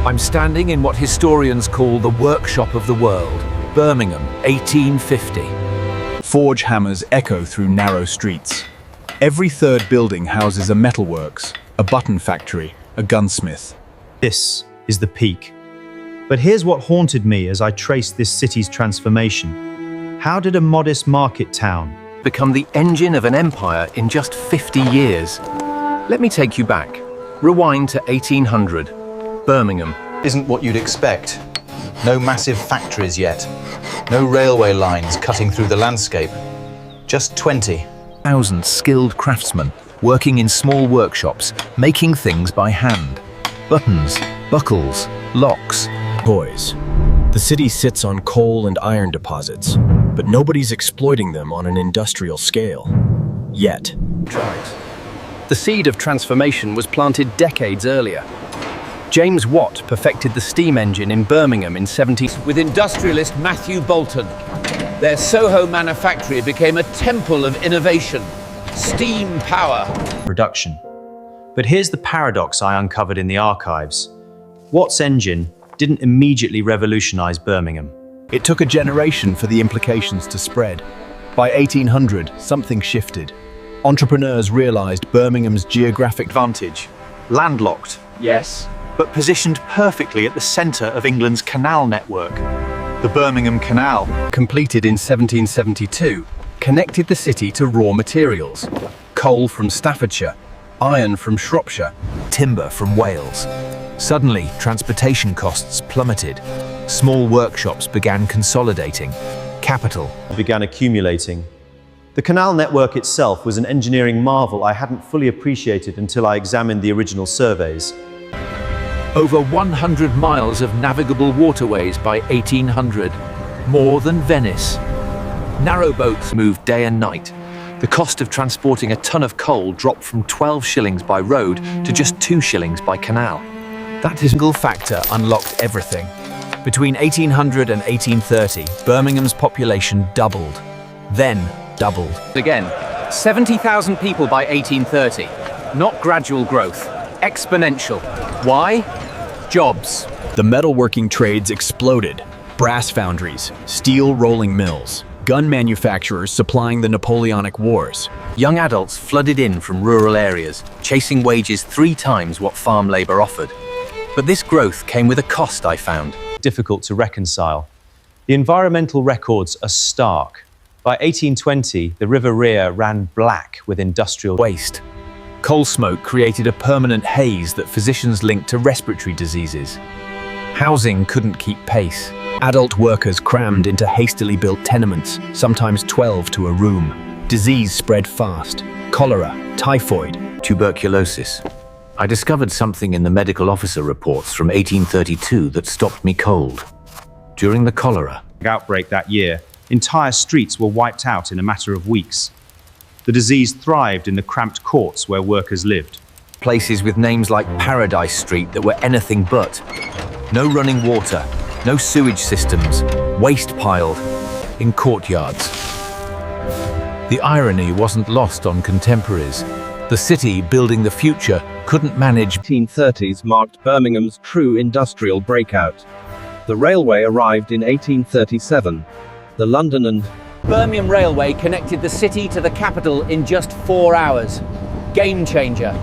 I'm standing in what historians call the workshop of the world, Birmingham, 1850. Forge hammers echo through narrow streets. Every third building houses a metalworks, a button factory, a gunsmith. This is the peak. But here's what haunted me as I traced this city's transformation. How did a modest market town Become the engine of an empire in just 50 years? Let me take you back. Rewind to 1800. Birmingham. Isn't what you'd expect. No massive factories yet. No railway lines cutting through the landscape. Just 20,000 skilled craftsmen working in small workshops, making things by hand. Buttons, buckles, locks. Boys, the city sits on coal and iron deposits, but nobody's exploiting them on an industrial scale. Yet. The seed of transformation was planted decades earlier. James Watt perfected the steam engine in Birmingham in 17... With industrialist Matthew Boulton, their Soho manufactory became a temple of innovation. Steam power. production. But here's the paradox I uncovered in the archives. Watt's engine didn't immediately revolutionize Birmingham. It took a generation for the implications to spread. By 1800, something shifted. Entrepreneurs realized Birmingham's geographic advantage. Landlocked, Yes. but positioned perfectly at the center of England's canal network. The Birmingham Canal, Completed in 1772, connected the city to raw materials. Coal from Staffordshire, iron from Shropshire, timber from Wales. Suddenly, transportation costs plummeted. Small workshops began consolidating. Capital Began accumulating. The canal network itself was an engineering marvel I hadn't fully appreciated until I examined the original surveys. Over 100 miles of navigable waterways by 1800, more than Venice. Narrow boats moved day and night. The cost of transporting a ton of coal dropped from 12 shillings by road to just 2 shillings by canal. That single factor unlocked everything. Between 1800 and 1830, Birmingham's population doubled, then doubled. Again, 70,000 people by 1830. Not gradual growth, exponential. Why? Jobs. The metalworking trades exploded. Brass foundries, steel rolling mills, gun manufacturers supplying the Napoleonic Wars. Young adults flooded in from rural areas, chasing wages 3 times what farm labor offered. But this growth came with a cost, I found. Difficult to reconcile. The environmental records are stark. By 1820, the River Rere ran black with industrial Waste. Coal smoke created a permanent haze that physicians linked to respiratory diseases. Housing couldn't keep pace. Adult workers crammed into hastily built tenements, sometimes 12 to a room. Disease spread fast. Cholera, typhoid, Tuberculosis. I discovered something in the medical officer reports from 1832 that stopped me cold. During the cholera, outbreak that year, entire streets were wiped out in a matter of weeks. The disease thrived in the cramped courts where workers lived. places with names like Paradise Street that were anything but. No running water, no sewage systems, waste piled in courtyards. The irony wasn't lost on contemporaries. The city building the future couldn't manage. 1830s marked Birmingham's true industrial breakout. The railway arrived in 1837. The London and Birmingham Railway connected the city to the capital in just 4 hours. Game changer.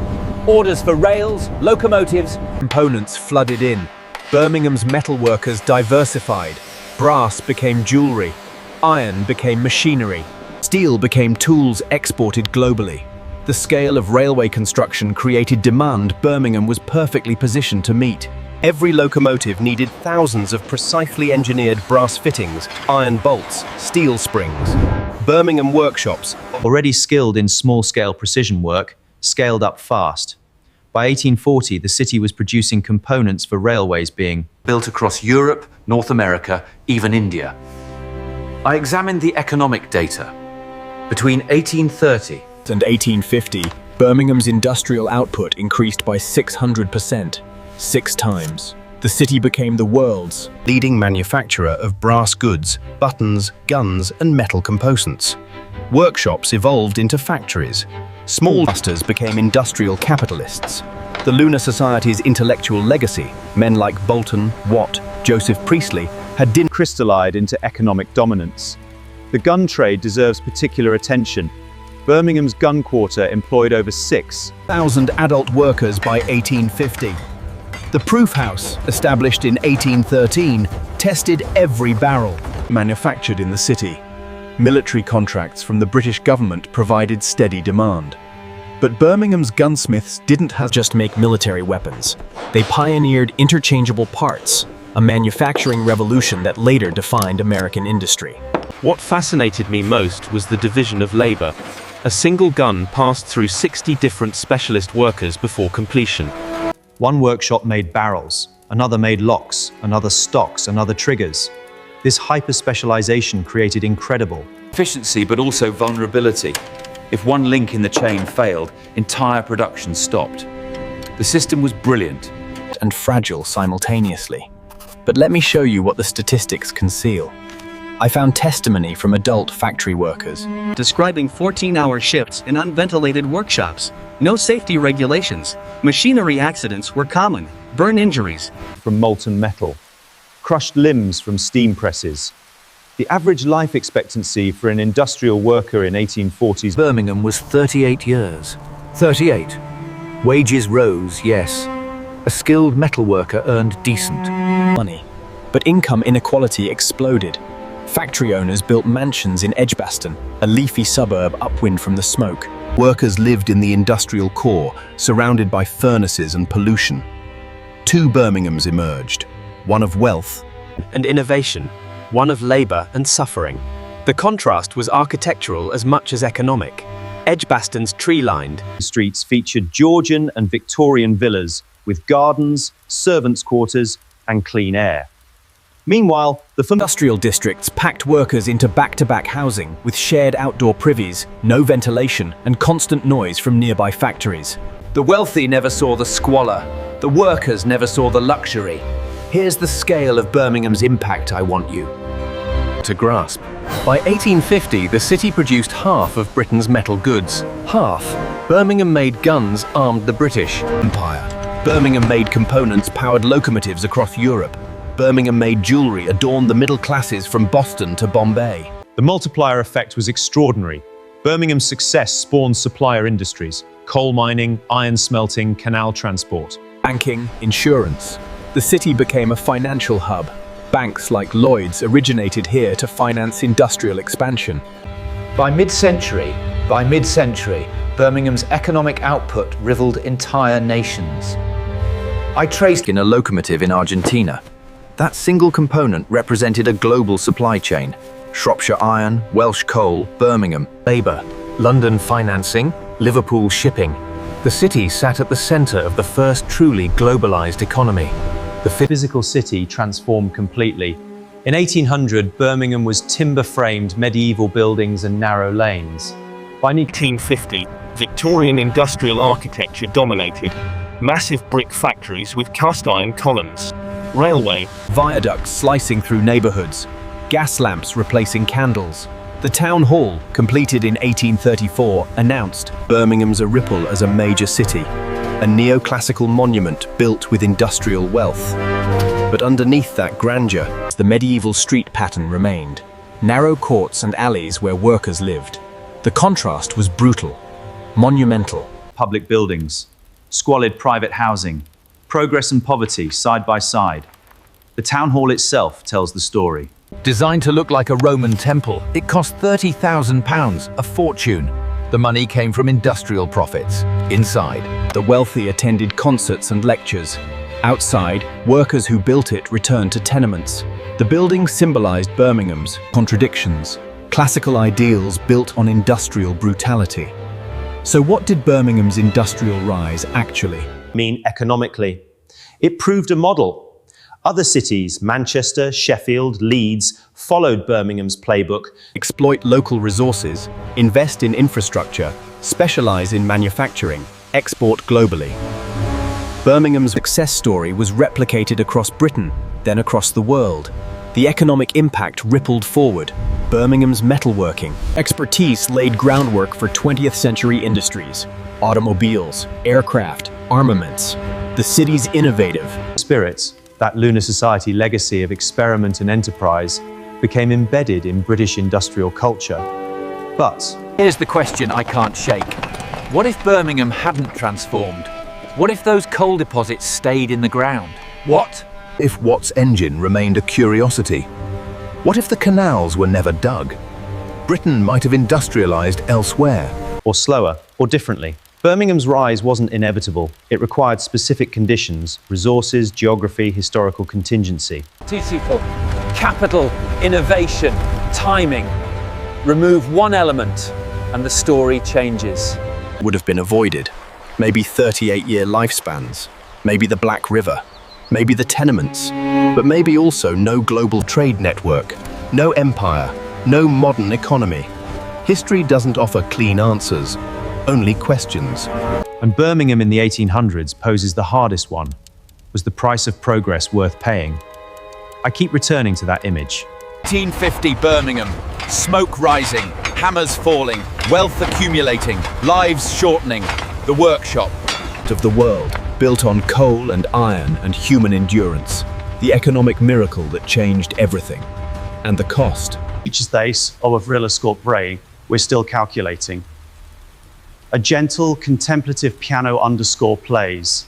Orders for rails, locomotives. Components flooded in. Birmingham's metalworkers diversified. Brass became jewelry. Iron became machinery. Steel became tools exported globally. The scale of railway construction created demand Birmingham was perfectly positioned to meet. Every locomotive needed thousands of precisely engineered brass fittings, iron bolts, steel springs. Birmingham workshops, Already skilled in small-scale precision work, scaled up fast. By 1840, the city was producing components for railways being built across Europe, North America, even India. I examined the economic data. Between 1830 and 1850, Birmingham's industrial output increased by 600%, 6 times. The city became the world's leading manufacturer of brass goods, buttons, guns, and metal components. Workshops evolved into factories. Small masters became industrial capitalists. The Lunar Society's intellectual legacy, men like Bolton, Watt, Joseph Priestley, had crystallized into economic dominance. The gun trade deserves particular attention. Birmingham's gun quarter employed over 6,000 adult workers by 1850. The Proof House, established in 1813, tested every barrel. Manufactured in the city. Military contracts from the British government provided steady demand. But Birmingham's gunsmiths didn't just make military weapons. They pioneered interchangeable parts, a manufacturing revolution that later defined American industry. What fascinated me most was the division of labor. A single gun passed through 60 different specialist workers before completion. One workshop made barrels, another made locks, another stocks, another triggers. This hyper-specialization created incredible Efficiency, but also vulnerability. If one link in the chain failed, entire production stopped. The system was brilliant And fragile simultaneously. But let me show you what the statistics conceal. I found testimony from adult factory workers, describing 14-hour shifts in unventilated workshops. No safety regulations. Machinery accidents were common. Burn injuries from molten metal, crushed limbs from steam presses. The average life expectancy for an industrial worker in 1840s Birmingham was 38 years. 38. Wages rose, yes. A skilled metal worker earned decent money. But income inequality exploded. Factory owners built mansions in Edgbaston, a leafy suburb upwind from the smoke. Workers lived in the industrial core, surrounded by furnaces and pollution. Two Birminghams emerged, one of wealth And innovation, one of labor and suffering. The contrast was architectural as much as economic. Edgbaston's tree-lined streets featured Georgian and Victorian villas with gardens, servants' quarters, and clean air. Meanwhile, the industrial districts packed workers into back-to-back housing with shared outdoor privies, no ventilation, and constant noise from nearby factories. The wealthy never saw the squalor. The workers never saw the luxury. Here's the scale of Birmingham's impact I want you to grasp. By 1850, the city produced half of Britain's metal goods. Half. Birmingham made guns armed the British Empire. Birmingham made components powered locomotives across Europe. Birmingham made jewelry adorned the middle classes from Boston to Bombay. The multiplier effect was extraordinary. Birmingham's success spawned supplier industries, coal mining, iron smelting, canal transport. Banking, insurance. The city became a financial hub. Banks like Lloyd's originated here to finance industrial expansion. By mid-century, Birmingham's economic output rivaled entire nations. I traced in a locomotive in Argentina. That single component represented a global supply chain. Shropshire iron, Welsh coal, Birmingham labor, London financing, Liverpool shipping. The city sat at the center of the first truly globalized economy. The physical city transformed completely. In 1800, Birmingham was timber-framed medieval buildings and narrow lanes. By 1850, Victorian industrial architecture dominated. Massive brick factories with cast-iron columns. Railway. Viaducts slicing through neighborhoods. Gas lamps replacing candles. The town hall, completed in 1834, announced Birmingham's a ripple as a major city. A neoclassical monument built with industrial wealth. But underneath that grandeur, the medieval street pattern remained. Narrow courts and alleys where workers lived. The contrast was brutal, monumental. Public buildings, squalid private housing, progress and poverty side by side. The town hall itself tells the story. Designed to look like a Roman temple, it cost £30,000, a fortune. The money came from industrial profits. Inside, the wealthy attended concerts and lectures. Outside, workers who built it returned to tenements. The building symbolized Birmingham's contradictions, classical ideals built on industrial brutality. So what did Birmingham's industrial rise actually mean economically? It proved a model. Other cities, Manchester, Sheffield, Leeds, followed Birmingham's playbook. Exploit local resources, invest in infrastructure, specialize in manufacturing, export globally. Birmingham's success story was replicated across Britain, then across the world. The economic impact rippled forward. Birmingham's metalworking expertise laid groundwork for 20th century industries, automobiles, aircraft, armaments. The city's innovative Spirits, that lunar society legacy of experiment and enterprise, became embedded in British industrial culture. But Here's the question I can't shake. What if Birmingham hadn't transformed? What if those coal deposits stayed in the ground? What if Watt's engine remained a curiosity? What if the canals were never dug? Britain might have industrialized elsewhere. or slower, or differently. Birmingham's rise wasn't inevitable. It required specific conditions, resources, geography, historical contingency. People, capital, innovation, timing. Remove one element and the story changes. would have been avoided. Maybe 38-year lifespans, maybe the Black River, maybe the tenements, but maybe also no global trade network, no empire, no modern economy. History doesn't offer clean answers, only questions. And Birmingham in the 1800s poses the hardest one. Was the price of progress worth paying? I keep returning to that image. 1850 Birmingham. Smoke rising, hammers falling, wealth accumulating, lives shortening. The workshop. Of the world, built on coal and iron and human endurance. The economic miracle that changed everything. And the cost. Each days of Vrillescorp Bray, we're still calculating. A gentle, contemplative piano underscore plays.